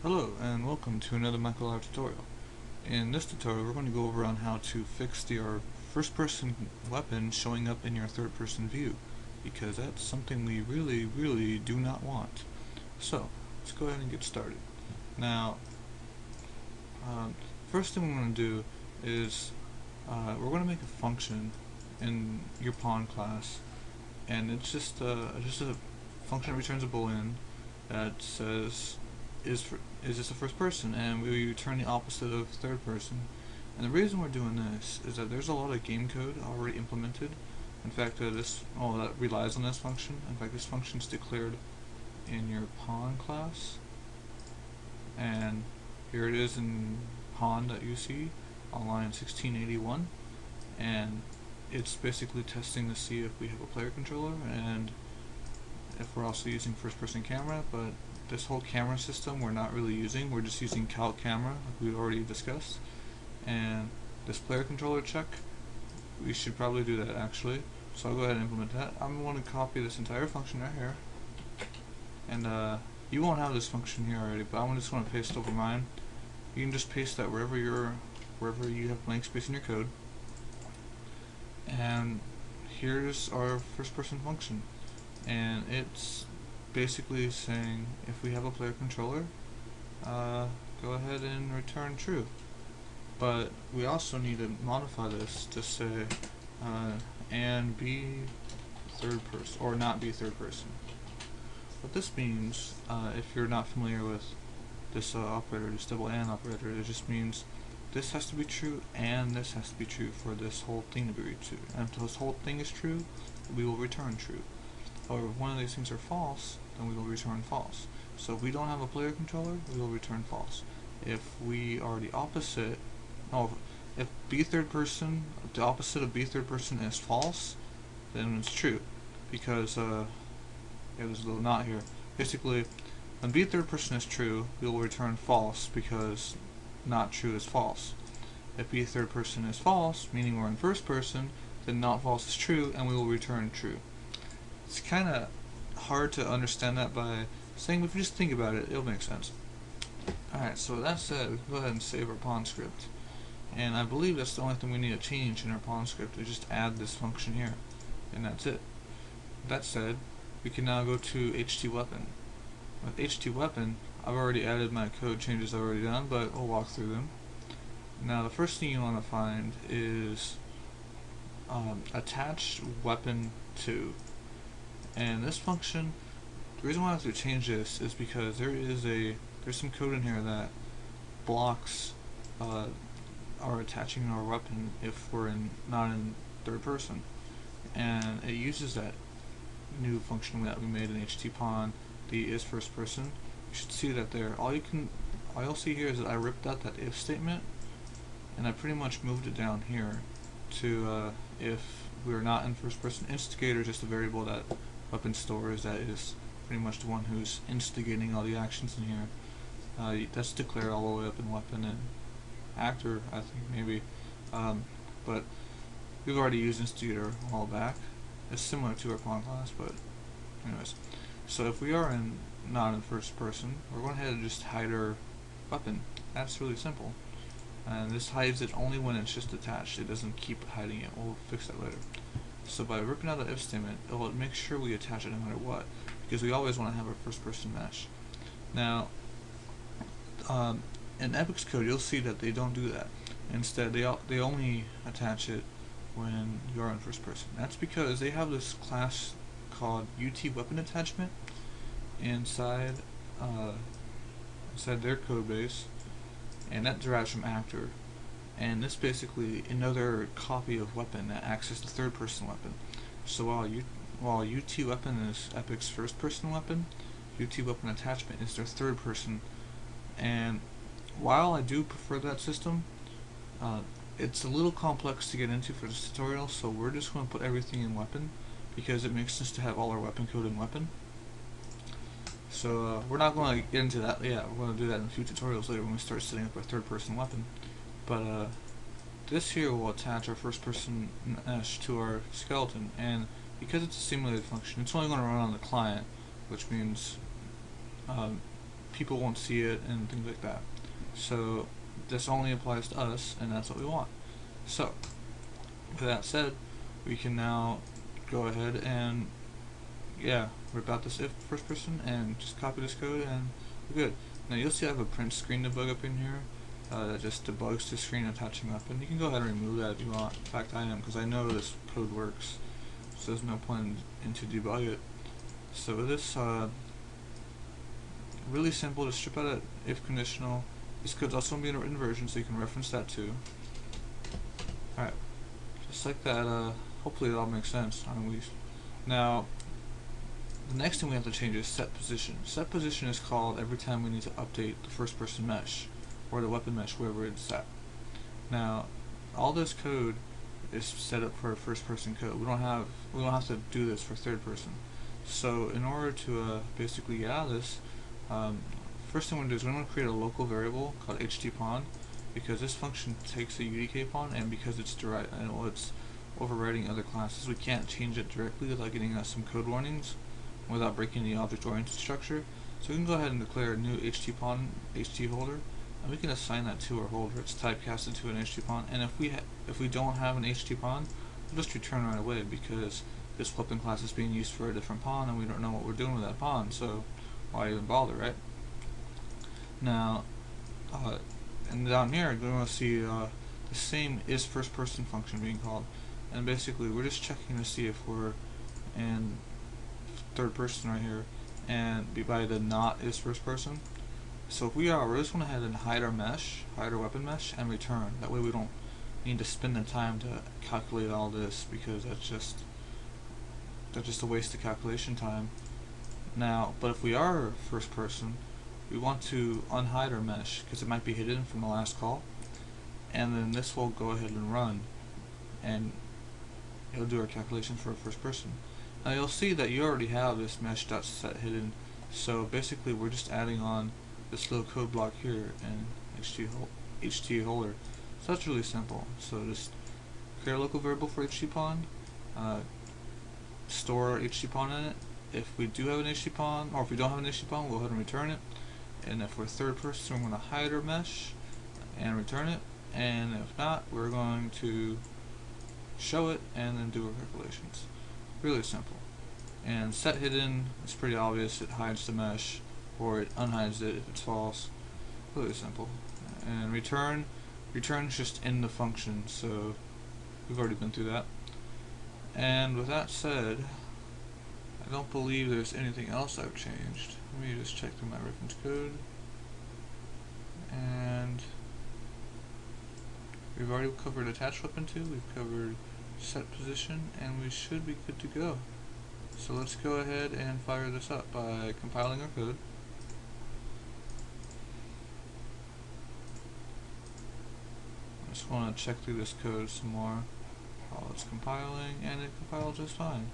Hello and welcome to another Allar tutorial. In this tutorial we're going to go over on how to fix your first person weapon showing up in your third person view, because that's something we really do not want. So let's go ahead and get started. Now first thing we're going to do is we're going to make a function in your pawn class, and it's just a function that returns a boolean that says is this a first person, and we return the opposite of third person. And the reason we're doing this is that there's a lot of game code already implemented. In fact, that relies on this function. In fact, this function is declared in your pawn class, and here it is in pawn.uc on line 1681, and it's basically testing to see if we have a player controller and if we're also using first person camera. But this whole camera system we're not really using, we're just using calc camera like we've already discussed. And this player controller check, we should probably do that actually, so I'll go ahead and implement that. I'm going to copy this entire function right here, and you won't have this function here already, but I'm just going to paste over mine. You can just paste that wherever you have blank space in your code. And here's our first person function, and it's basically saying if we have a player controller, go ahead and return true. But we also need to modify this to say and be third person, or not be third person. What this means, if you're not familiar with this operator, this double and operator, it just means this has to be true and this has to be true for this whole thing to be true. And if this whole thing is true, we will return true. However, if one of these things are false, then we will return false. So if we don't have a player controller, we will return false. If we are the opposite, if B third person, the opposite of B third person is false, then it's true. Because, there's a little knot here. Basically, when B third person is true, we will return false because not true is false. If B third person is false, meaning we're in first person, then not false is true, and we will return true. It's kind of hard to understand that by saying, but if you just think about it, it'll make sense. Alright, so that said, we can go ahead and save our pawn script. And I believe that's the only thing we need to change in our pawn script, is just add this function here. And that's it. That said, we can now go to HTWeapon. With HTWeapon, I've already added my code changes I've already done, but we'll walk through them. Now the first thing you want to find is attached weapon to. And this function, the reason why I have to change this is because there's some code in here that blocks our attaching our weapon if we're not in third person, and it uses that new function that we made in HTPawn, the is first person. You should see that there. All you'll see here is that I ripped out that if statement, and I pretty much moved it down here to if we're not in first person. Instigator is just a variable that weapon stores that is pretty much the one who's instigating all the actions in here. That's declared all the way up in weapon and actor, I think, maybe. But we've already used instigator a while back. It's similar to our pawn class, but anyways. So if we are not in first person, we're going ahead and just hide our weapon. That's really simple. And this hides it only when it's just attached. It doesn't keep hiding it. We'll fix that later. So by ripping out the if statement, it will make sure we attach it no matter what, because we always want to have our first person mesh. Now, in Epic's code, you'll see that they don't do that. Instead, they only attach it when you're in first person. That's because they have this class called HTWeapon attachment inside their code base, and that derives from actor. And this basically another copy of weapon that acts as the third person weapon. So while HTWeapon is Epic's first person weapon, HTWeapon attachment is their third person. And while I do prefer that system, it's a little complex to get into for this tutorial, so we're just going to put everything in weapon because it makes sense to have all our weapon code in weapon. So we're not going to get into that. Yeah, we're going to do that in a few tutorials later when we start setting up our third person weapon. But this here will attach our first person mesh to our skeleton, and because it's a simulated function, it's only going to run on the client, which means people won't see it and things like that. So this only applies to us, and that's what we want. So with that said, we can now go ahead and rip out this if first person and just copy this code, and we're good. Now you'll see I have a print screen debug up in here that just debugs the screen attaching up, and you can go ahead and remove that if you want. In fact, I am, because I know this code works, so there's no point in to debug it. So with this, really simple to strip out an if conditional. This code's also going to be in a written version, so you can reference that too. Alright, just like that. Hopefully it all makes sense. Now, the next thing we have to change is set position. Set position is called every time we need to update the first person mesh or the weapon mesh, wherever it's at. Now, all this code is set up for first person code. We don't have to do this for third person. So in order to basically get out of this, first thing we're going to do is we're going to create a local variable called HTWeapon, because this function takes a UDK pawn, and because it's it's overriding other classes, we can't change it directly without getting us some code warnings, without breaking the object-oriented structure. So we can go ahead and declare a new HTPawn HT holder, and we can assign that to our holder. It's typecasted to an HTPawn, and if we don't have an HTPawn, we'll just return right away, because this weapon class is being used for a different pawn, and we don't know what we're doing with that pawn, so why even bother, right? Now, and down here, you're going to see the same isFirstPerson function being called, and basically we're just checking to see if we're in third person right here, and by the not isFirstPerson. So if we are, we're just going to head and hide our mesh, hide our weapon mesh, and return. That way we don't need to spend the time to calculate all this, because that's just a waste of calculation time. Now, but if we are first person, we want to unhide our mesh, because it might be hidden from the last call, and then this will go ahead and run, and it'll do our calculation for a first person. Now you'll see that you already have this mesh.set hidden, so basically we're just adding on this little code block here in HT holder. So that's really simple. So just create a local variable for HTPawn, store HTPawn in it. If we do have an HTPawn, or if we don't have an HTPawn, we'll go ahead and return it. And if we're third person, we're going to hide our mesh and return it. And if not, we're going to show it and then do our calculations. Really simple. And set hidden is pretty obvious. It hides the mesh, or it unhides it if it's false. Really simple. And return is just in the function, so we've already been through that. And with that said, I don't believe there's anything else I've changed. Let me just check through my reference code. And we've already covered attach weapon 2, we've covered set position, and we should be good to go. So let's go ahead and fire this up by compiling our code. I just want to check through this code some more while it's compiling, and it compiled just fine.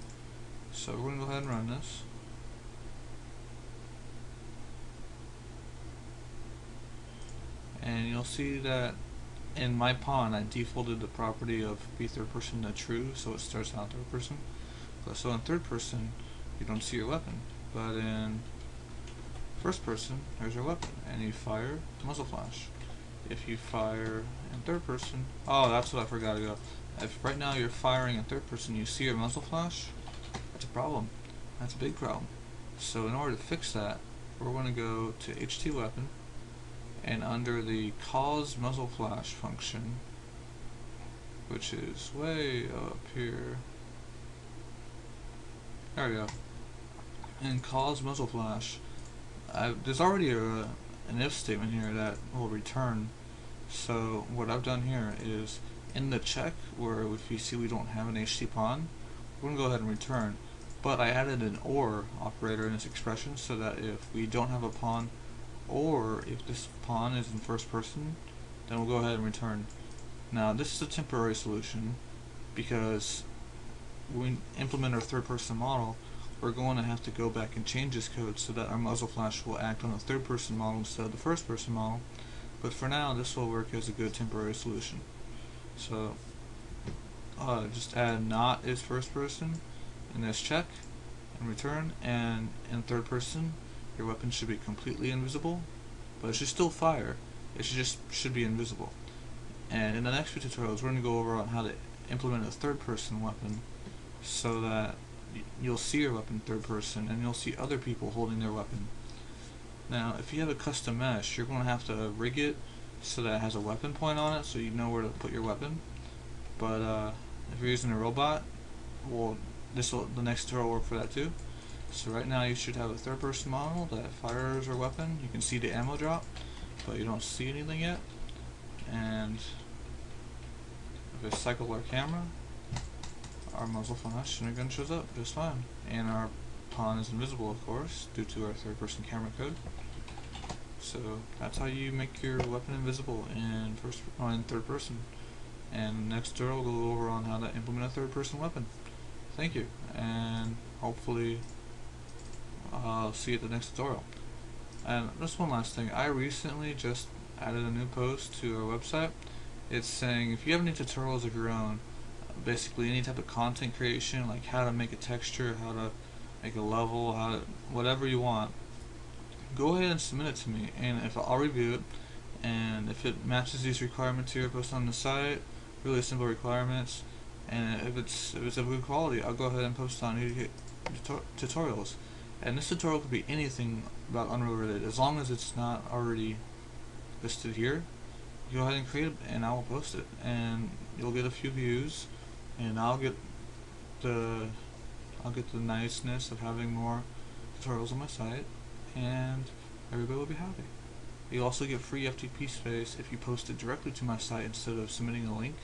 So we're going to go ahead and run this. And you'll see that in my pawn I defaulted the property of be third person to true, so it starts out third person. So in third person you don't see your weapon, but in first person there's your weapon, and you fire the muzzle flash. If you fire in third person, oh, that's what I forgot to go. If right now you're firing in third person, you see your muzzle flash, that's a problem. That's a big problem. So in order to fix that, we're going to go to HTWeapon, and under the cause muzzle flash function, which is way up here, there we go, and cause muzzle flash, there's already an if statement here that will return. So what I've done here is, in the check where if you see we don't have an HTPawn, we're going to go ahead and return, but I added an OR operator in this expression so that if we don't have a pawn, or if this pawn is in first person, then we'll go ahead and return. Now this is a temporary solution, because when we implement our third person model, we're going to have to go back and change this code so that our muzzle flash will act on the third person model instead of the first person model. But for now, this will work as a good temporary solution. So just add not is first person in this check and return, and in third person your weapon should be completely invisible, but it should still fire. It should be invisible. And in the next few tutorials, we're going to go over on how to implement a third-person weapon so that you'll see your weapon third person and you'll see other people holding their weapon. Now, if you have a custom mesh, you're going to have to rig it so that it has a weapon point on it so you know where to put your weapon. But if you're using a robot, well, the next tutorial will work for that too. So right now you should have a third-person model that fires your weapon. You can see the ammo drop, but you don't see anything yet. And if I cycle our camera, our muzzle flash and our gun shows up just fine. And our pawn is invisible, of course, due to our third-person camera code. So that's how you make your weapon invisible in third person. And next tutorial we'll go over on how to implement a third-person weapon. Thank you, and hopefully I'll see you at the next tutorial. And just one last thing, I recently just added a new post to our website. It's saying if you have any tutorials of your own, basically any type of content creation, like how to make a texture, how to make a level, whatever you want, go ahead and submit it to me, and if I'll review it, and if it matches these requirements here posted on the site, really simple requirements, and if it's of good quality, I'll go ahead and post it on tutorials. And this tutorial could be anything about Unreal related, as long as it's not already listed here. Go ahead and create it, and I will post it, and you'll get a few views, and I'll get the niceness of having more tutorials on my site, and everybody will be happy. You'll also get free FTP space if you post it directly to my site instead of submitting a link,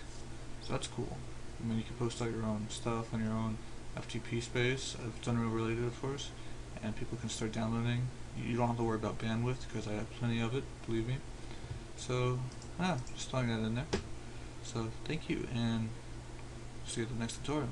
so that's cool. I mean, you can post all your own stuff on your own FTP space, if it's Unreal related, of course, and people can start downloading. You don't have to worry about bandwidth because I have plenty of it, believe me. So, just throwing that in there. So, thank you, and see you at the next tutorial.